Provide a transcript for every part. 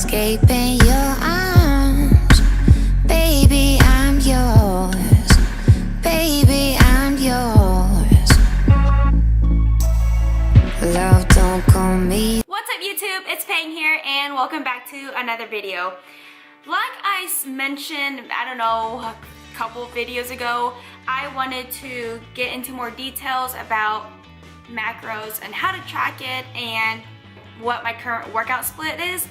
escaping your arms. Baby, I'm yours. Baby, I'm yours. Love, don't call me. What's up YouTube? It's Pang here and welcome back to another video. Like I mentioned, I don't know, a couple of videos ago, I wanted to get into more details about macros and how to track it and what my current workout split is.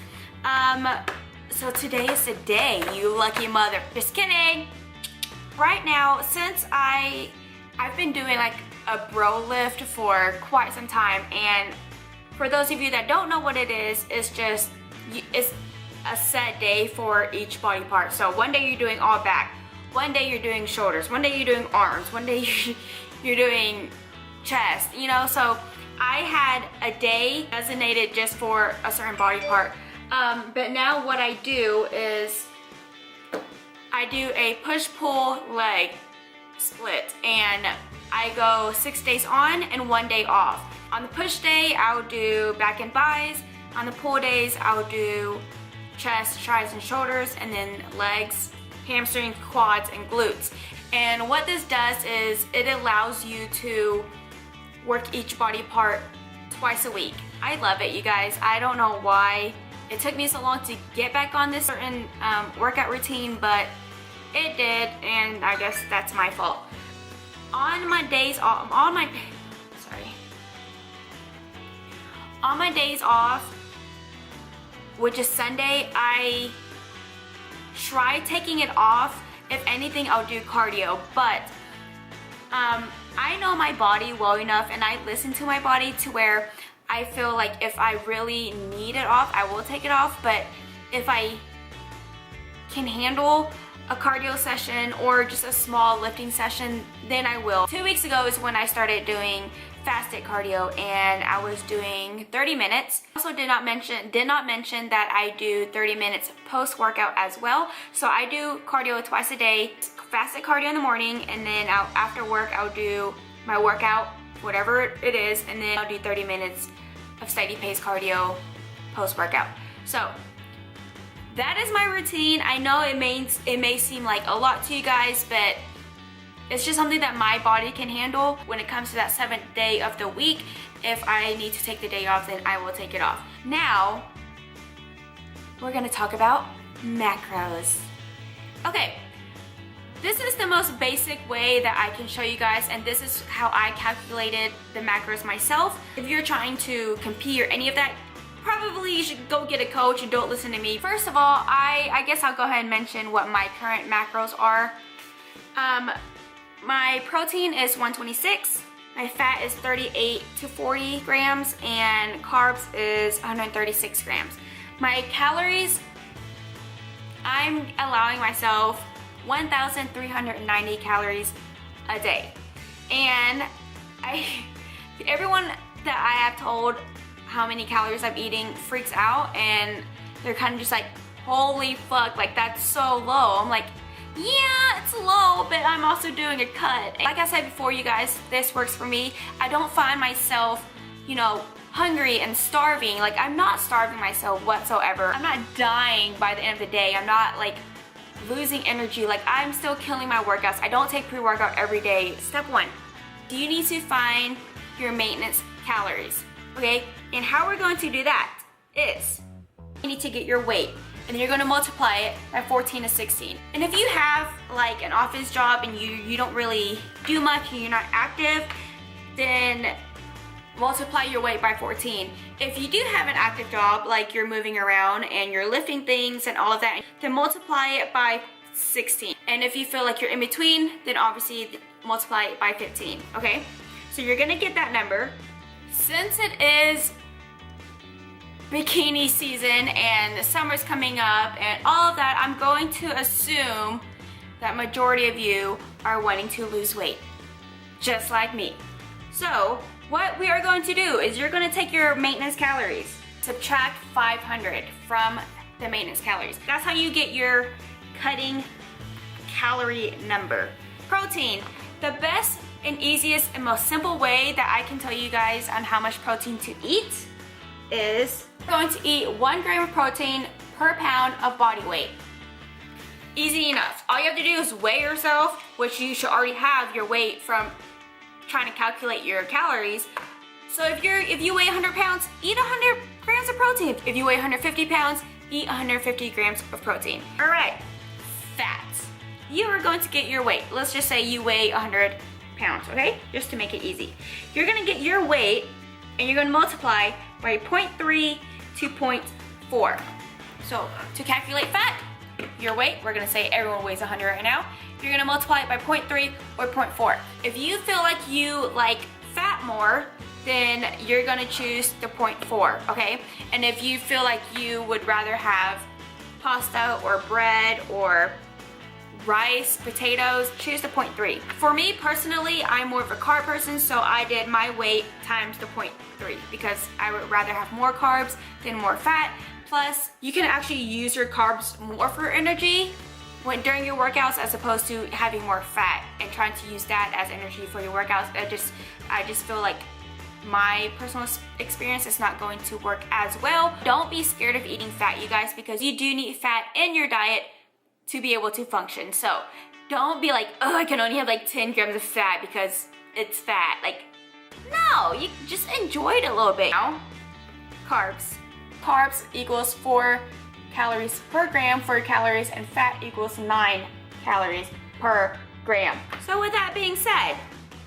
So today is the day, you lucky mother. Just kidding. Right now, since I've been doing like a bro lift for quite some time, and for those of you that don't know what it is, it's a set day for each body part. So one day you're doing all back, one day you're doing shoulders, one day you're doing arms, one day you're doing chest, you know. So I had a day designated just for a certain body part. But now what I do is I do a push-pull leg split, and I go 6 days on and 1 day off. On the push day, I'll do back and thighs. On the pull days, I'll do chest, thighs, and shoulders, and then legs, hamstrings, quads, and glutes. And what this does is it allows you to work each body part twice a week. I love it, you guys. I don't know why it took me so long to get back on this certain workout routine, but it did, and I guess that's my fault. On my days off, on my days off, which is Sunday, I try taking it off. If anything, I'll do cardio, but I know my body well enough, and I listen to my body to where I feel like if I really need it off, I will take it off. But if I can handle a cardio session or just a small lifting session, then I will. 2 weeks ago is when I started doing fasted cardio, and I was doing 30 minutes. Also did not mention that I do 30 minutes post-workout as well. So I do cardio twice a day, fasted cardio in the morning, and then after work I'll do my workout, whatever it is, and then I'll do 30 minutes of steady pace cardio post-workout. So that is my routine. I know it may seem like a lot to you guys, but it's just something that my body can handle. When it comes to that 7th day of the week, if I need to take the day off, then I will take it off. Now, we're gonna talk about macros. Okay, this is the most basic way that I can show you guys, and this is how I calculated the macros myself. If you're trying to compete or any of that, probably you should go get a coach and don't listen to me. First of all, I guess I'll go ahead and mention what my current macros are. My protein is 126, my fat is 38 to 40 grams, and carbs is 136 grams. My calories, I'm allowing myself 1,390 calories a day. And everyone that I have told how many calories I'm eating freaks out, and they're kind of just like, holy fuck, like that's so low. I'm like, yeah, it's low, but I'm also doing a cut. Like I said before, you guys, this works for me. I don't find myself, you know, hungry and starving. Like, I'm not starving myself whatsoever. I'm not dying by the end of the day. I'm not like losing energy. Like, I'm still killing my workouts. I don't take pre-workout every day. Step 1, do you need to find your maintenance calories? Okay, and how we're going to do that is you need to get your weight, and then you're going to multiply it by 14 to 16. And if you have like an office job and you don't really do much and you're not active, then multiply your weight by 14. If you do have an active job, like you're moving around and you're lifting things and all of that, then multiply it by 16. And if you feel like you're in between, then obviously multiply it by 15, okay? So you're gonna get that number. Since it is bikini season and the summer's coming up and all of that, I'm going to assume that majority of you are wanting to lose weight, just like me. So what we are going to do is you're going to take your maintenance calories, subtract 500 from the maintenance calories. That's how you get your cutting calorie number. Protein, the best and easiest and most simple way that I can tell you guys on how much protein to eat is going to eat 1 gram of protein per pound of body weight. Easy enough. All you have to do is weigh yourself, which you should already have your weight from trying to calculate your calories. So if you weigh 100 pounds, eat 100 grams of protein. If you weigh 150 pounds, eat 150 grams of protein. All right, fats. You are going to get your weight. Let's just say you weigh 100 pounds, okay? Just to make it easy. You're gonna get your weight and you're gonna multiply by 0.3 to 0.4. So to calculate fat, your weight, we're gonna say everyone weighs 100 right now. You're gonna multiply it by 0.3 or 0.4. If you feel like you like fat more, then you're gonna choose the 0.4, okay? And if you feel like you would rather have pasta or bread or rice, potatoes, choose the 0.3. For me personally, I'm more of a carb person, so I did my weight times the 0.3 because I would rather have more carbs than more fat. Plus, you can actually use your carbs more for energy during your workouts as opposed to having more fat and trying to use that as energy for your workouts. I just feel like my personal experience is not going to work as well. Don't be scared of eating fat, you guys, because you do need fat in your diet to be able to function. So don't be like, oh, I can only have like 10 grams of fat because it's fat. Like, no, you just enjoy it a little bit. Now, carbs. Carbs equals 4 calories per gram, 4 calories, and fat equals 9 calories per gram. So with that being said,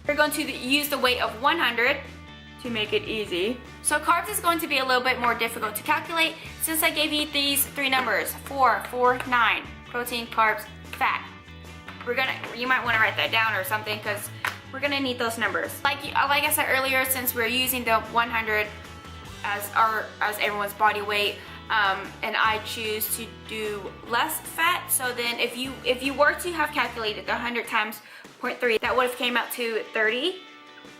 we're going to use the weight of 100 to make it easy. So carbs is going to be a little bit more difficult to calculate since I gave you these 3 numbers, 4, 4, 9. Protein, carbs, fat. You might want to write that down or something because we're gonna need those numbers. Like I said earlier, since we're using the 100 as everyone's body weight, and I choose to do less fat. So then if you were to have calculated the 100 times 0.3, that would have came out to 30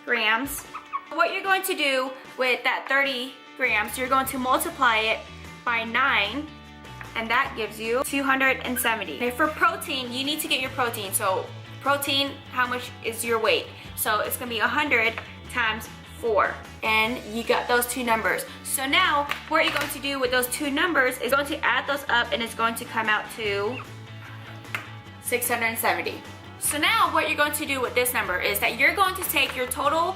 grams. What you're going to do with that 30 grams, you're going to multiply it by 9, and that gives you 270. Now for protein, you need to get your protein. So protein, how much is your weight? So it's gonna be 100 times 4, and you got those 2 numbers. So now what you're going to do with those 2 numbers is going to add those up, and it's going to come out to 670. So now what you're going to do with this number is that you're going to take your total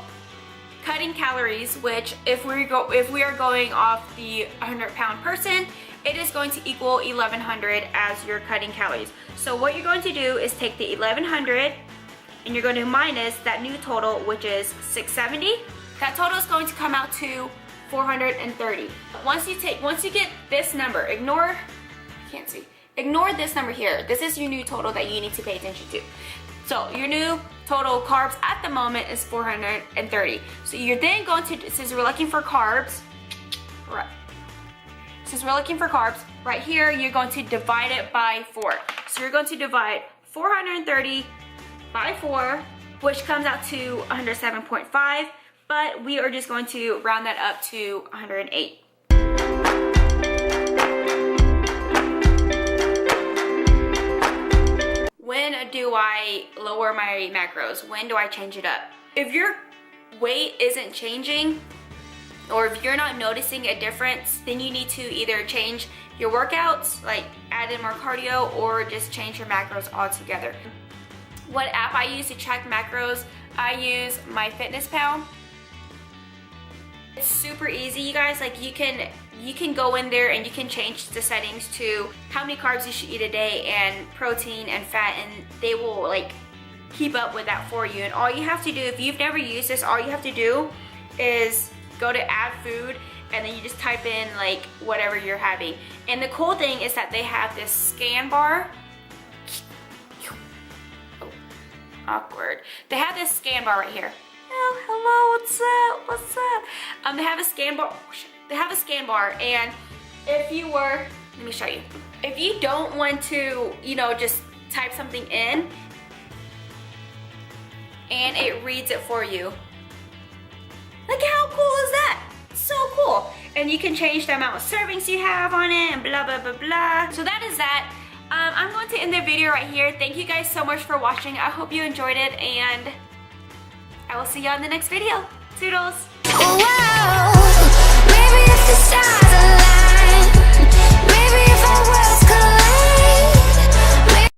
cutting calories, which if we are going off the 100-pound person, it is going to equal 1100 as your cutting calories. So what you're going to do is take the 1100 and you're going to minus that new total, which is 670. That total is going to come out to 430. Once you get this number, ignore this number here. This is your new total that you need to pay attention to. So your new total carbs at the moment is 430. So you're then going to, since we're looking for carbs, right? Since we're looking for carbs, right here, you're going to divide it by 4. So you're going to divide 430 by 4, which comes out to 107.5, but we are just going to round that up to 108. When do I lower my macros? When do I change it up? If your weight isn't changing, or if you're not noticing a difference, then you need to either change your workouts, like add in more cardio, or just change your macros altogether. What app I use to track macros? I use MyFitnessPal. It's super easy, you guys. Like you can go in there and you can change the settings to how many carbs you should eat a day and protein and fat, and they will like keep up with that for you. And all you have to do, if you've never used this, all you have to do is go to add food, and then you just type in like whatever you're having. And the cool thing is that they have this scan bar. Oh, awkward. They have this scan bar right here. Oh, hello, what's up? They have a scan bar. Oh, shit. They have a scan bar, and if you were, let me show you. If you don't want to, just type something in, and it reads it for you. Like, how cool is that? So cool. And you can change the amount of servings you have on it and blah, blah, blah, blah. So that is that. I'm going to end the video right here. Thank you guys so much for watching. I hope you enjoyed it, and I will see you on the next video. Toodles. Wow, maybe it's the sign.